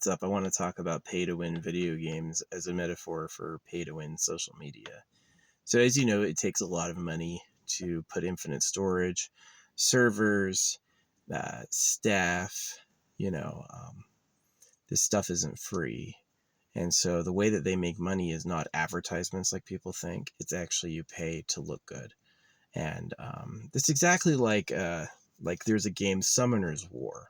What's up? I want to talk about pay to win video games as a metaphor for pay to win social media. So, as you know, it takes a lot of money to put infinite storage, servers, staff. You know, this stuff isn't free. And so, the way that they make money is not advertisements like people think, it's actually you pay to look good. And it's exactly like there's a game, Summoner's War,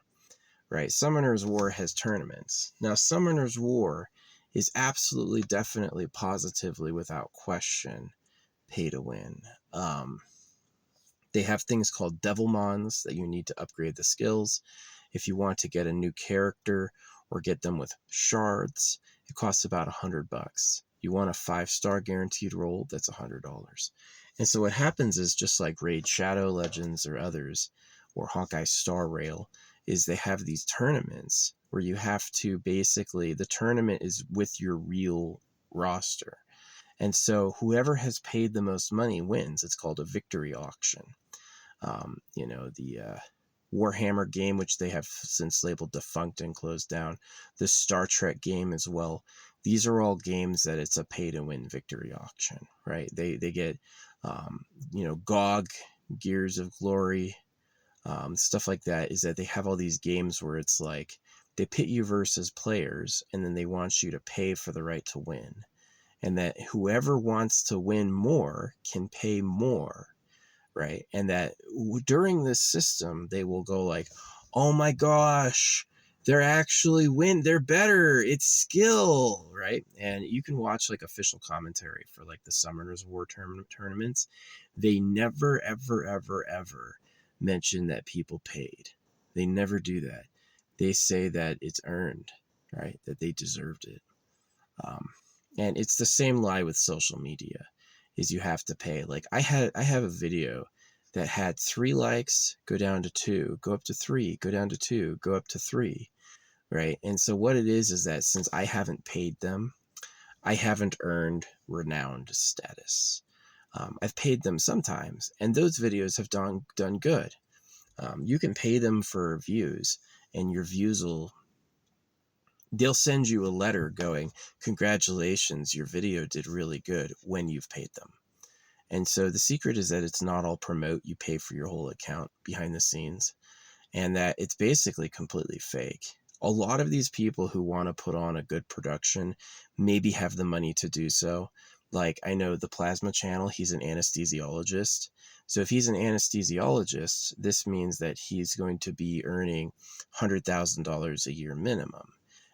right? Summoner's War has tournaments. Now, Summoner's War is absolutely, definitely, positively, without question, pay to win. They have things called Devilmons that you need to upgrade the skills. If you want to get a new character or get them with shards, it costs about $100. You want a 5-star guaranteed roll, that's $100. And so what happens is, just like Raid Shadow Legends or others, or Hawkeye Star Rail, is they have these tournaments where you have to basically, the tournament is with your real roster. And so whoever has paid the most money wins. It's called a victory auction. The Warhammer game, which they have since labeled defunct and closed down, the Star Trek game as well. These are all games that it's a pay to win victory auction, right? They get, GOG, Gears of Glory, stuff like that, is that they have all these games where it's like they pit you versus players, and then they want you to pay for the right to win. And that whoever wants to win more can pay more, right? And that during this system, they will go like, oh my gosh, they're actually they're better, it's skill, right? And you can watch like official commentary for like the Summoners War tournaments. They never, ever, ever, ever mention that people paid. They never do that. They say that it's earned, right? That they deserved it. And it's the same lie with social media, is you have to pay. Like I have a video that had 3 likes, go down to 2, go up to 3, go down to 2, go up to 3, right? And so what it is that since I haven't paid them, I haven't earned renowned status. I've paid them sometimes, and those videos have done good. You can pay them for views, and your views they'll send you a letter going, congratulations, your video did really good, when you've paid them. And so the secret is that it's not all promote, you pay for your whole account behind the scenes, and that it's basically completely fake. A lot of these people who want to put on a good production maybe have the money to do so. Like I know the Plasma Channel, he's an anesthesiologist. So if he's an anesthesiologist, this means that he's going to be earning $100,000 a year minimum.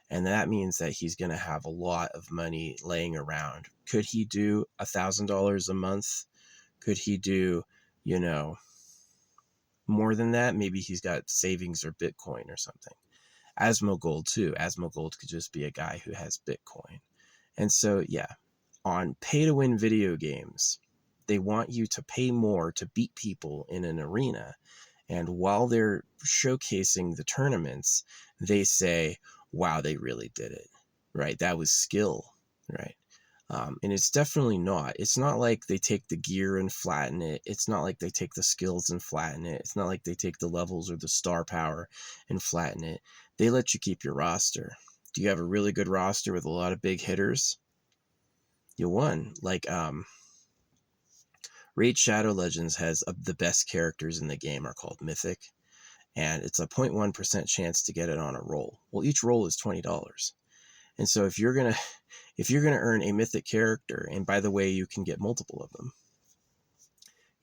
And that means that he's going to have a lot of money laying around. Could he do $1,000 a month? Could he do, more than that? Maybe he's got savings or Bitcoin or something. Asmongold too. Asmongold could just be a guy who has Bitcoin. And so, yeah, on pay to win video games, they want you to pay more to beat people in an arena. And while they're showcasing the tournaments, they say, wow, they really did it, right? That was skill, right? And it's definitely not. It's not like they take the gear and flatten it. It's not like they take the skills and flatten it. It's not like they take the levels or the star power and flatten it. They let you keep your roster. Do you have a really good roster with a lot of big hitters? You won. Like Raid Shadow Legends has the best characters in the game are called Mythic, and it's a 0.1% chance to get it on a roll. Well, each roll is $20. And so if you're gonna earn a mythic character, and by the way, you can get multiple of them,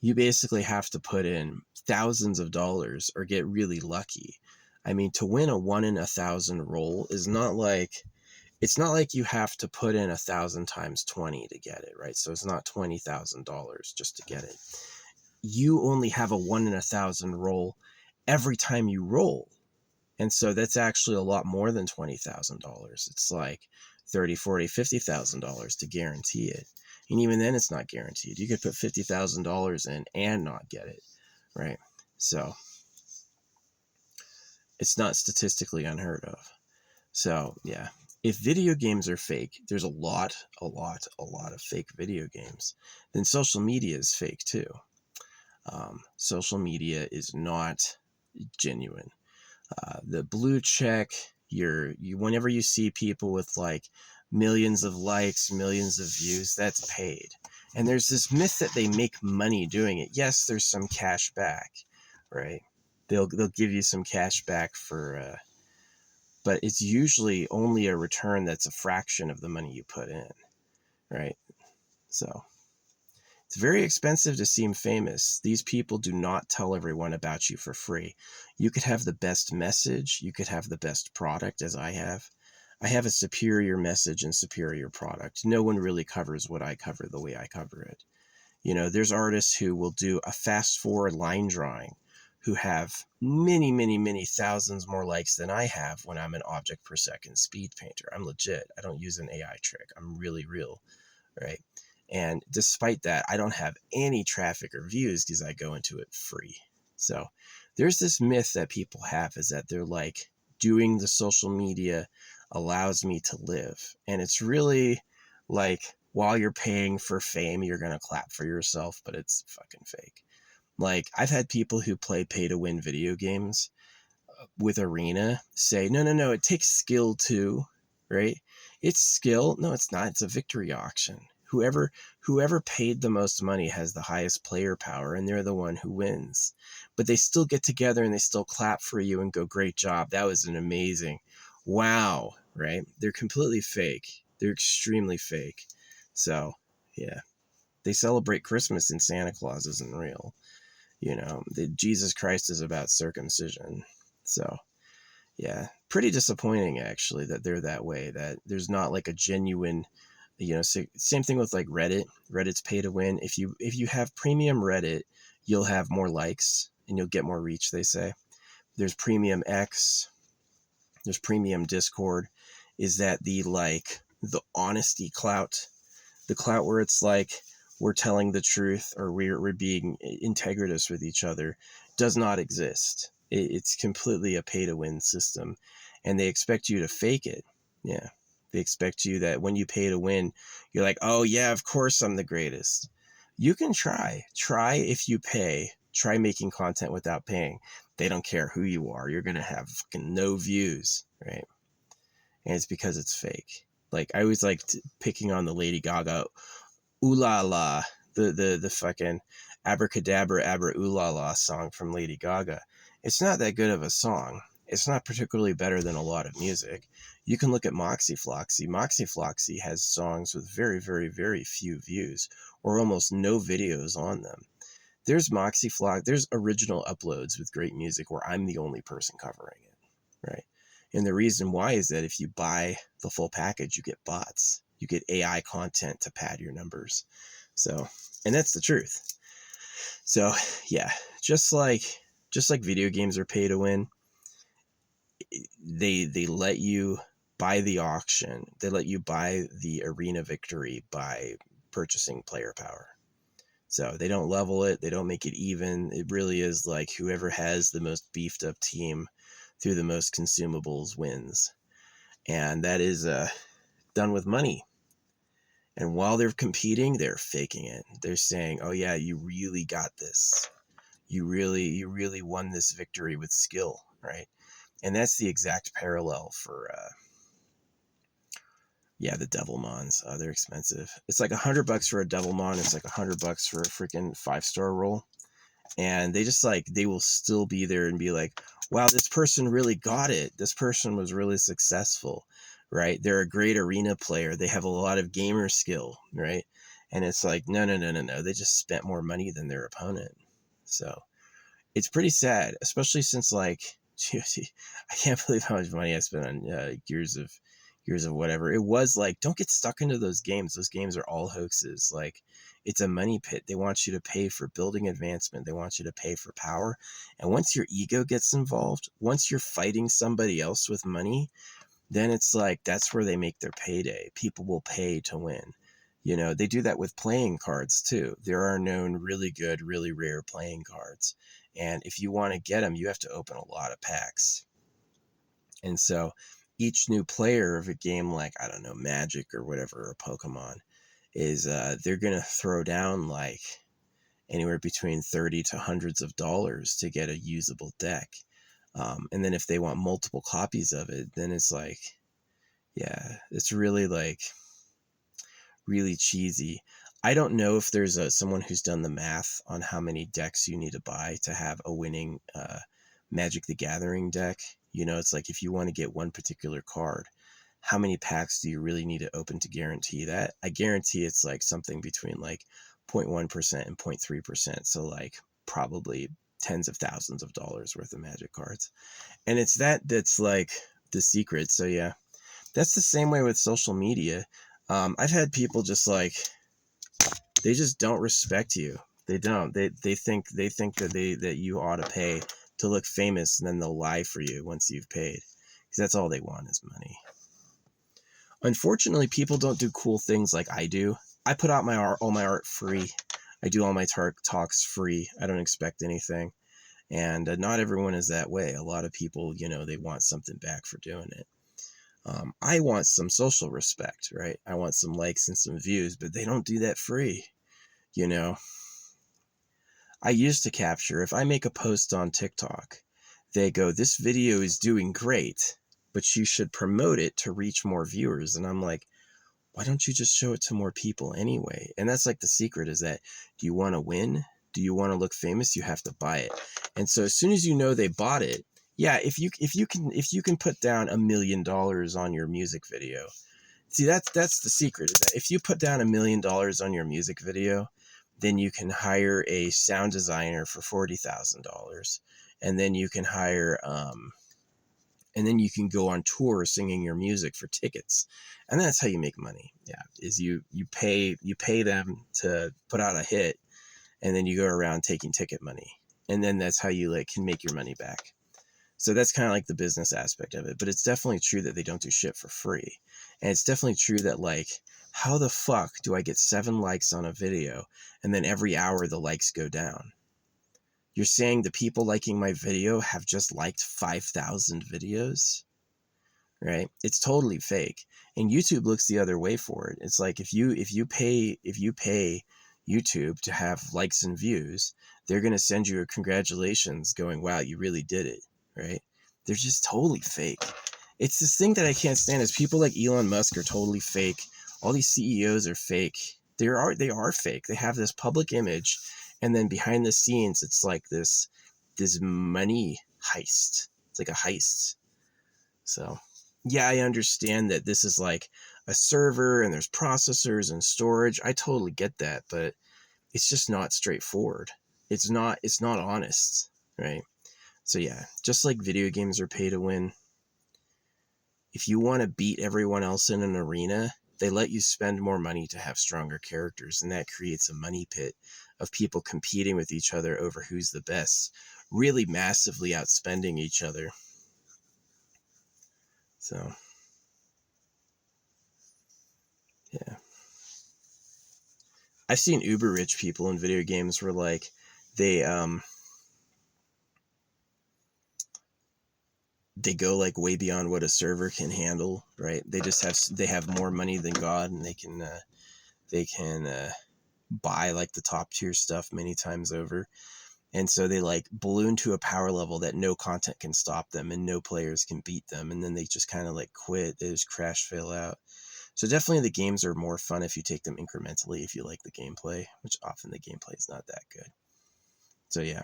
you basically have to put in thousands of dollars or get really lucky. I mean, to win a 1 in 1,000 roll is not like, it's not like you have to put in 1,000 times 20 to get it, right? So it's not $20,000 just to get it. You only have a 1 in 1,000 roll every time you roll. And so that's actually a lot more than $20,000. It's like $30,000, $40,000, $50,000 to guarantee it. And even then it's not guaranteed. You could put $50,000 in and not get it, right? So it's not statistically unheard of. So yeah, if video games are fake, there's a lot of fake video games. Then social media is fake too. Social media is not genuine. The blue check, Whenever you see people with like millions of likes, millions of views, that's paid. And there's this myth that they make money doing it. Yes, there's some cash back, right? They'll give you some cash back for, but it's usually only a return that's a fraction of the money you put in, right? So it's very expensive to seem famous. These people do not tell everyone about you for free. You could have the best message. You could have the best product, as I have. I have a superior message and superior product. No one really covers what I cover the way I cover it. You know, there's artists who will do a fast forward line drawing who have many, many, many thousands more likes than I have when I'm an object per second speed painter. I'm legit. I don't use an AI trick. I'm really real, right? And despite that, I don't have any traffic or views because I go into it free. So there's this myth that people have, is that they're like, doing the social media allows me to live. And it's really like, while you're paying for fame, you're going to clap for yourself, but it's fucking fake. Like, I've had people who play pay to win video games with Arena say, no, it takes skill too, right? It's skill. No, it's not. It's a victory auction. Whoever paid the most money has the highest player power, and they're the one who wins. But they still get together and they still clap for you and go, great job. That was an amazing, wow, right? They're completely fake. They're extremely fake. So, yeah, they celebrate Christmas and Santa Claus isn't real. You know, Jesus Christ is about circumcision. So, yeah, pretty disappointing actually that they're that way, that there's not like a genuine, you know, same thing with like Reddit. Reddit's pay to win. If you have premium Reddit, you'll have more likes and you'll get more reach, they say. There's premium X, there's premium Discord. Is that the honesty clout? The clout where it's like, we're telling the truth, or we're being integritous with each other, does not exist. It's completely a pay to win system, and they expect you to fake it. Yeah. They expect you that when you pay to win, you're like, oh yeah, of course I'm the greatest. You can try if you pay, try making content without paying. They don't care who you are. You're going to have fucking no views, right? And it's because it's fake. Like, I always like picking on the Lady Gaga ooh la la, the fucking abracadabra abra ooh la la song from Lady Gaga. It's not that good of a song. It's not particularly better than a lot of music. You can look at Moxie Floxy. Moxie Floxy has songs with very, very, very few views, or almost no videos on them. There's there's original uploads with great music where I'm the only person covering it, right? And the reason why is that if you buy the full package, you get bots. You get AI content to pad your numbers. So, and that's the truth. So, yeah, just like video games are pay to win, they let you buy the auction. They let you buy the arena victory by purchasing player power. So they don't level it. They don't make it even. It really is like whoever has the most beefed up team through the most consumables wins. And that is done with money. And while they're competing, they're faking it. They're saying, oh yeah, you really got this. You really won this victory with skill, right? And that's the exact parallel for, the Devilmons. They're expensive. It's like $100 for a Devilmon. It's like $100 for a freaking 5-star roll. And they just they will still be there and be like, wow, this person really got it. This person was really successful, right? They're a great arena player. They have a lot of gamer skill, right? And it's like, no. They just spent more money than their opponent. So it's pretty sad, especially since I can't believe how much money I spent on Gears of whatever. It was like, don't get stuck into those games. Those games are all hoaxes. Like, it's a money pit. They want you to pay for building advancement. They want you to pay for power. And once your ego gets involved, once you're fighting somebody else with money, then it's like, that's where they make their payday. People will pay to win. You know, they do that with playing cards too. There are known really good, really rare playing cards. And if you want to get them, you have to open a lot of packs. And so each new player of a game like, I don't know, Magic or whatever, or Pokemon, is they're going to throw down anywhere between $30 to hundreds of dollars to get a usable deck. And then if they want multiple copies of it, then it's like, yeah, it's really like really cheesy. I don't know if there's someone who's done the math on how many decks you need to buy to have a winning Magic the Gathering deck. You know, it's like if you want to get one particular card, how many packs do you really need to open to guarantee that? I guarantee it's like something between like 0.1% and 0.3%. So like probably tens of thousands of dollars worth of Magic cards. And it's that's like the secret. So yeah, that's the same way with social media. I've had people just like, they just don't respect you. They don't. They think that you ought to pay to look famous, and then they'll lie for you once you've paid, because that's all they want is money. Unfortunately, people don't do cool things like I do. I put out all my art free. I do all my talks free. I don't expect anything. And not everyone is that way. A lot of people, you know, they want something back for doing it. I want some social respect, right? I want some likes and some views, but they don't do that free. You know, I used to capture, if I make a post on TikTok, they go, this video is doing great, but you should promote it to reach more viewers. And I'm like, why don't you just show it to more people anyway? And that's like the secret, is that, do you want to win? Do you want to look famous? You have to buy it. And so as soon as you know they bought it, yeah, if you can put down $1 million on your music video, see, that's the secret, is that if you put down $1 million on your music video, then you can hire a sound designer for $40,000, and then you can hire and then you can go on tour singing your music for tickets. And that's how you make money. Yeah, is you pay them to put out a hit, and then you go around taking ticket money, and then that's how you like can make your money back. So that's kind of like the business aspect of it. But it's definitely true that they don't do shit for free. And it's definitely true that, like, how the fuck do I get 7 likes on a video and then every hour the likes go down? You're saying the people liking my video have just liked 5,000 videos, right? It's totally fake. And YouTube looks the other way for it. It's like if you pay YouTube to have likes and views, they're going to send you a congratulations going, wow, you really did it, right? They're just totally fake. It's this thing that I can't stand, is people like Elon Musk are totally fake. All these CEOs are fake. They are fake. They have this public image, and then behind the scenes, it's like this money heist. It's like a heist. So yeah, I understand that this is like a server and there's processors and storage. I totally get that, but it's just not straightforward. It's not honest, right? So yeah, just like video games are pay to win, if you want to beat everyone else in an arena, they let you spend more money to have stronger characters, and that creates a money pit of people competing with each other over who's the best, really massively outspending each other. So yeah, I've seen uber rich people in video games where like they go like way beyond what a server can handle, right? They have more money than God, and they can buy like the top tier stuff many times over. And so they like balloon to a power level that no content can stop them and no players can beat them. And then they just kind of like quit. They just crash, fail out. So definitely the games are more fun if you take them incrementally, if you like the gameplay, which often the gameplay is not that good. So yeah,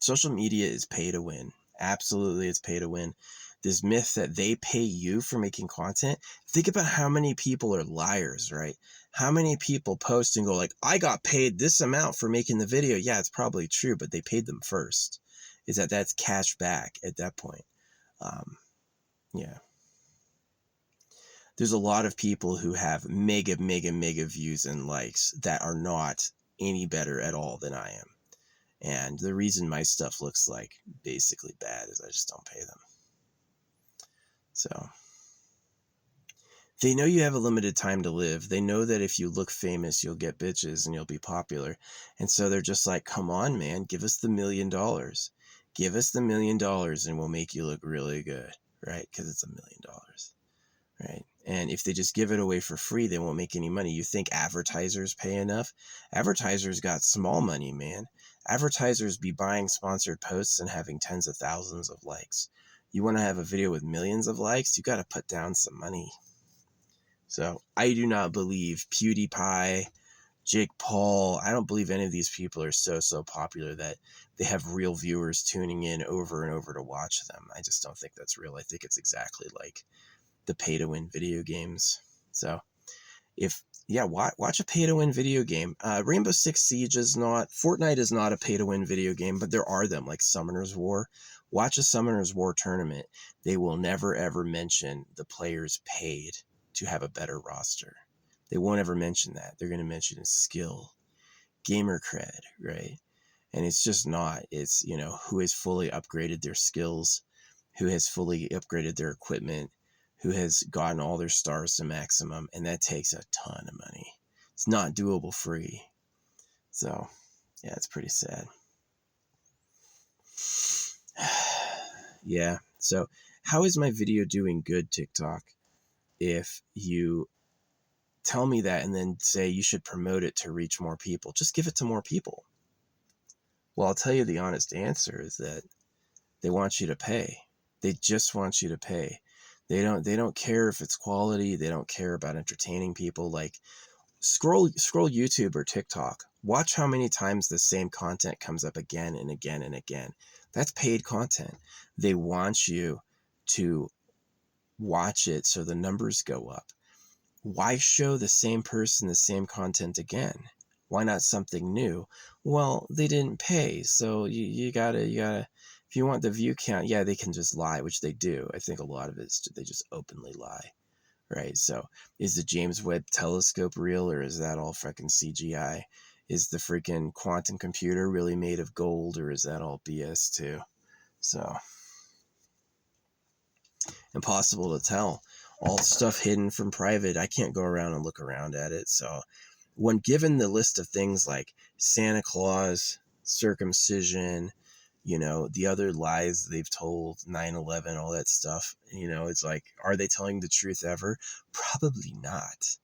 social media is pay to win. Absolutely, it's pay to win. This myth that they pay you for making content, think about how many people are liars, right? How many people post and go like, I got paid this amount for making the video. Yeah, it's probably true, but they paid them first. That's cash back at that point. Yeah. There's a lot of people who have mega views and likes that are not any better at all than I am. And the reason my stuff looks like basically bad is I just don't pay them. So they know you have a limited time to live. They know that if you look famous, you'll get bitches and you'll be popular. And so they're just like, come on, man, give us the $1 million. Give us the $1 million and we'll make you look really good, right? Because it's $1 million, right? And if they just give it away for free, they won't make any money. You think advertisers pay enough? Advertisers got small money, man. Advertisers be buying sponsored posts and having tens of thousands of likes. You want to have a video with millions of likes, you got to put down some money. So I do not believe PewDiePie, Jake Paul, I don't believe any of these people are so popular that they have real viewers tuning in over and over to watch them. I just don't think that's real. I think it's exactly like the pay to win video games. So watch a pay to win video game. Rainbow Six Siege is not, Fortnite is not a pay to win video game, but there are them like Summoner's War. Watch a Summoner's War tournament. They will never ever mention the players paid to have a better roster. They won't ever mention that. They're going to mention skill, gamer cred, right? And it's just not. It's, who has fully upgraded their skills, who has fully upgraded their equipment, who has gotten all their stars to maximum, and that takes a ton of money. It's not doable free. So, yeah, it's pretty sad. Yeah, so how is my video doing good, TikTok, if you tell me that and then say you should promote it to reach more people? Just give it to more people. Well, I'll tell you the honest answer is that they want you to pay. They just want you to pay. They don't care if it's quality. They don't care about entertaining people. Like scroll YouTube or TikTok. Watch how many times the same content comes up again and again and again. That's paid content. They want you to watch it so the numbers go up. Why show the same person the same content again? Why not something new? Well, they didn't pay, so you gotta, if you want the view count, yeah, they can just lie, which they do. I think a lot of it is they just openly lie, right? So is the James Webb Telescope real, or is that all freaking CGI? Is the freaking quantum computer really made of gold, or is that all BS too? So impossible to tell. All stuff hidden from private. I can't go around and look around at it. So when given the list of things like Santa Claus, circumcision, the other lies they've told, 9/11, all that stuff, it's like, are they telling the truth ever? Probably not,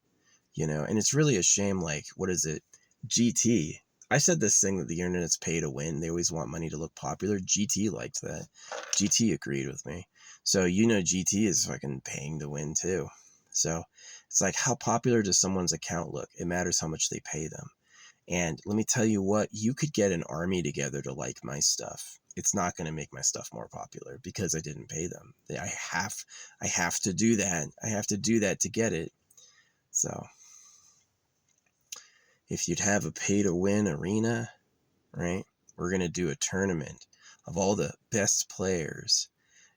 and it's really a shame. Like, what is it? GT. I said this thing that the internet's pay to win. They always want money to look popular. GT liked that. GT agreed with me. So, GT is fucking paying to win too. So it's like, how popular does someone's account look? It matters how much they pay them. And let me tell you what, you could get an army together to like my stuff. It's not going to make my stuff more popular because I didn't pay them. I have to do that. I have to do that to get it. So if you'd have a pay to win arena, right? We're going to do a tournament of all the best players,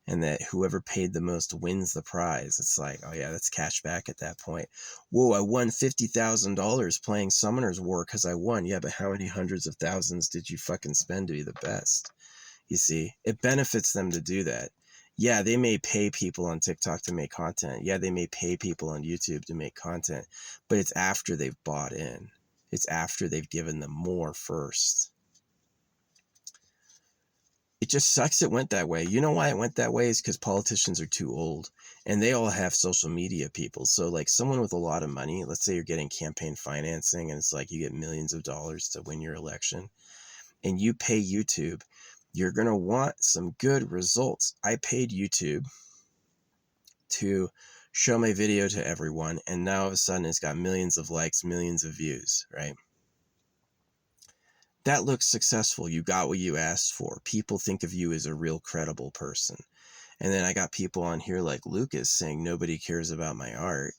and that whoever paid the most wins the prize. It's like, oh yeah, that's cash back at that point. Whoa, I won $50,000 playing Summoner's War because I won. Yeah, but how many hundreds of thousands did you fucking spend to be the best? You see, it benefits them to do that. Yeah, they may pay people on TikTok to make content. Yeah, they may pay people on YouTube to make content, but it's after they've bought in. It's after they've given them more first. It just sucks it went that way. You know why it went that way is because politicians are too old and they all have social media people. So like someone with a lot of money, let's say you're getting campaign financing and it's like you get millions of dollars to win your election and you pay YouTube, you're going to want some good results. I paid YouTube to show my video to everyone, and now all of a sudden it's got millions of likes, millions of views, right? That looks successful. You got what you asked for. People think of you as a real credible person. And then I got people on here like Lucas saying nobody cares about my art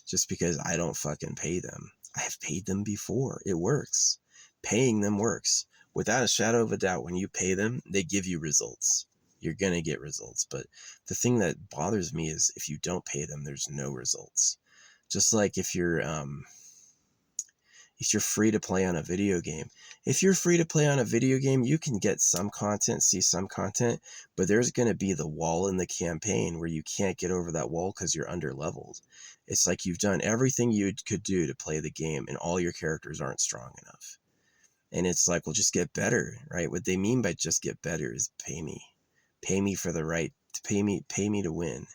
just because I don't fucking pay them. I have paid them before. It works. Paying them works. Without a shadow of a doubt, when you pay them, they give you results. You're going to get results. But the thing that bothers me is if you don't pay them, there's no results. Just like if you're free to play on a video game. If you're free to play on a video game, you can get some content, see some content, but there's going to be the wall in the campaign where you can't get over that wall because you're under-leveled. It's like you've done everything you could do to play the game and all your characters aren't strong enough. And it's like, well, just get better, right? What they mean by just get better is pay me. Pay me for the right to pay me to win,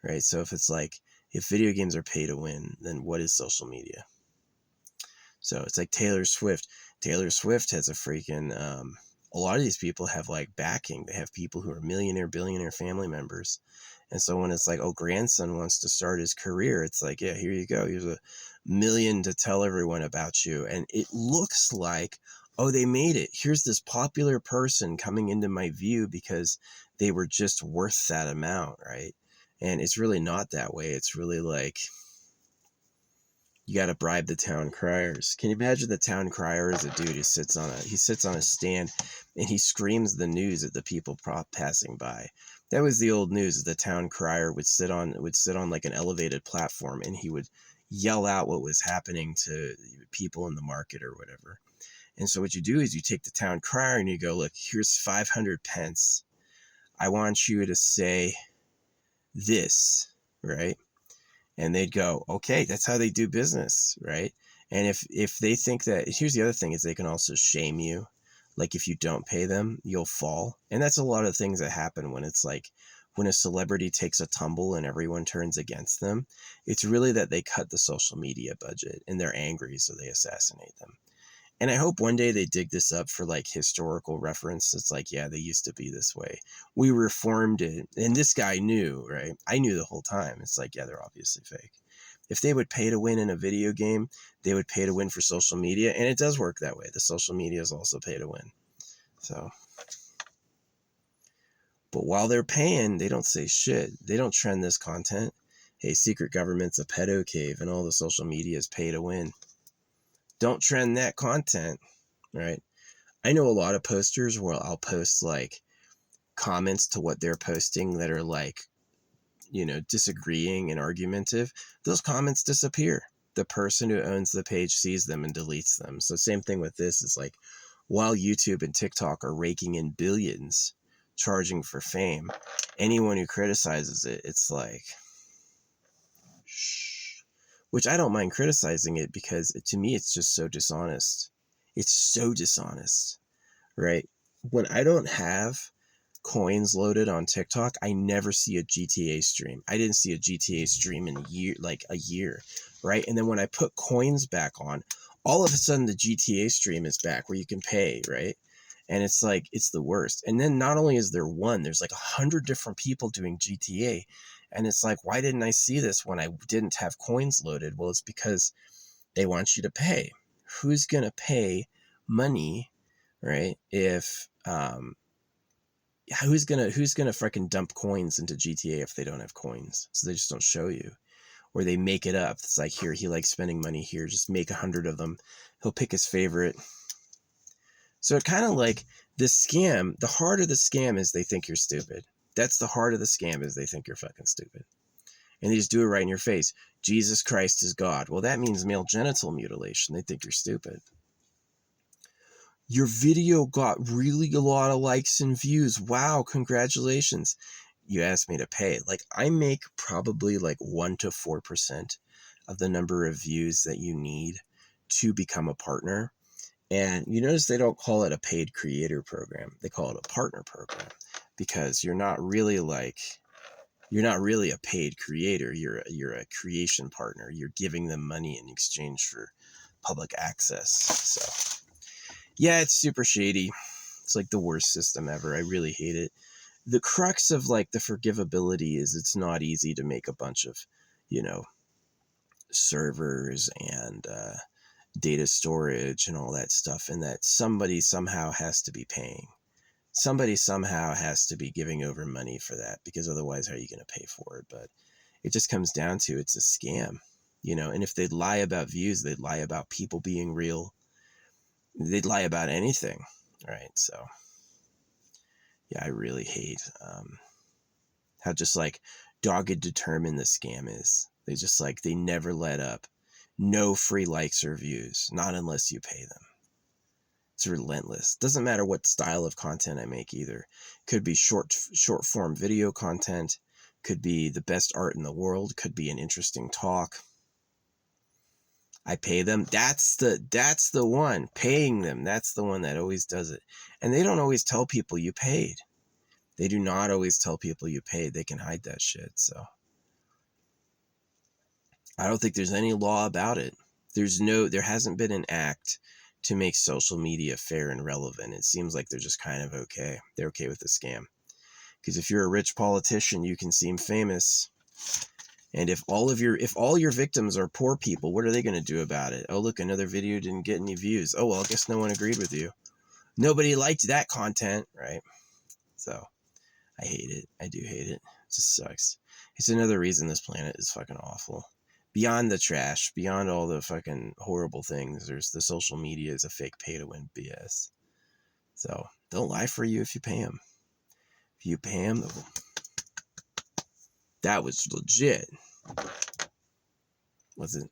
right? So if it's like, if video games are pay to win, then what is social media? So it's like Taylor Swift. Taylor Swift has a freaking a lot of these people have like backing. They have people who are millionaire, billionaire family members. And so when it's like, oh, grandson wants to start his career, it's like, yeah, here you go. Here's $1 million to tell everyone about you. And it looks like, oh, they made it. Here's this popular person coming into my view because they were just worth that amount, right? And it's really not that way. It's really like, you got to bribe the town criers. Can you imagine the town crier is a dude who sits on a stand and he screams the news at the people passing by. That was the old news. The town crier would sit on like an elevated platform and he would yell out what was happening to people in the market or whatever. And so what you do is you take the town crier and you go, look, here's 500 pence. I want you to say this, right? And they'd go, okay, that's how they do business, right? And if they think that, here's the other thing is they can also shame you. Like if you don't pay them, you'll fall. And that's a lot of things that happen when it's like, when a celebrity takes a tumble and everyone turns against them. It's really that they cut the social media budget and they're angry, so they assassinate them. And I hope one day they dig this up for like historical reference. It's like, yeah, they used to be this way. We reformed it. And this guy knew, right? I knew the whole time. It's like, yeah, they're obviously fake. If they would pay to win in a video game, they would pay to win for social media. And it does work that way. The social media is also pay to win. So, but while they're paying, they don't say shit. They don't trend this content. Hey, secret government's a pedo cave and all the social media is pay to win. Don't trend that content, right? I know a lot of posters where I'll post like comments to what they're posting that are like, disagreeing and argumentative. Those comments disappear. The person who owns the page sees them and deletes them. So same thing with this is like, while YouTube and TikTok are raking in billions, charging for fame, anyone who criticizes it, it's like, shh. Which I don't mind criticizing it because to me, it's just so dishonest. It's so dishonest, right? When I don't have coins loaded on TikTok, I never see a GTA stream. I didn't see a GTA stream in a year, right? And then when I put coins back on, all of a sudden the GTA stream is back where you can pay, right? And it's like, it's the worst. And then not only is there one, there's like 100 different people doing GTA. And it's like, why didn't I see this when I didn't have coins loaded? Well, it's because they want you to pay. Who's going to pay money, right? If, who's gonna freaking dump coins into GTA if they don't have coins? So they just don't show you, or they make it up. It's like, here, he likes spending money here. Just make 100 of them. He'll pick his favorite. So it kind of like the scam. The heart of the scam is they think you're stupid. That's the heart of the scam is they think you're fucking stupid. And they just do it right in your face. Jesus Christ is God. Well, that means male genital mutilation. They think you're stupid. Your video got really a lot of likes and views. Wow, congratulations. You asked me to pay. Like, I make probably like 1 to 4% of the number of views that you need to become a partner. And you notice they don't call it a paid creator program. They call it a partner program because you're not really a paid creator. You're a creation partner. You're giving them money in exchange for public access. So yeah, it's super shady. It's like the worst system ever. I really hate it. The crux of like the forgivability is it's not easy to make a bunch of, servers and data storage and all that stuff, and that somebody somehow has to be paying. Somebody somehow has to be giving over money for that, because otherwise how are you going to pay for it? But it just comes down to it's a scam, and if they'd lie about views, they'd lie about people being real. They'd lie about anything, right? So yeah, I really hate how just like dogged determined the scam is. They never let up. No free likes or views, not unless you pay them. It's relentless. Doesn't matter what style of content I make either. Could be short form video content, could be the best art in the world, could be an interesting talk. I pay them. That's the one. Paying them. That's the one that always does it. And they don't always tell people you paid. They do not always tell people you paid. They can hide that shit. So I don't think there's any law about it. There hasn't been an act to make social media fair and relevant. It seems like they're just kind of okay. They're okay with the scam. Because if you're a rich politician, you can seem famous. And if all your victims are poor people, what are they going to do about it? Oh, look, another video didn't get any views. Oh, well, I guess no one agreed with you. Nobody liked that content, right? So I hate it. I do hate it. It just sucks. It's another reason this planet is fucking awful. Beyond the trash, beyond all the fucking horrible things, there's the social media is a fake pay to win BS. So they'll lie for you if you pay them. If you pay them, that was legit. Was it?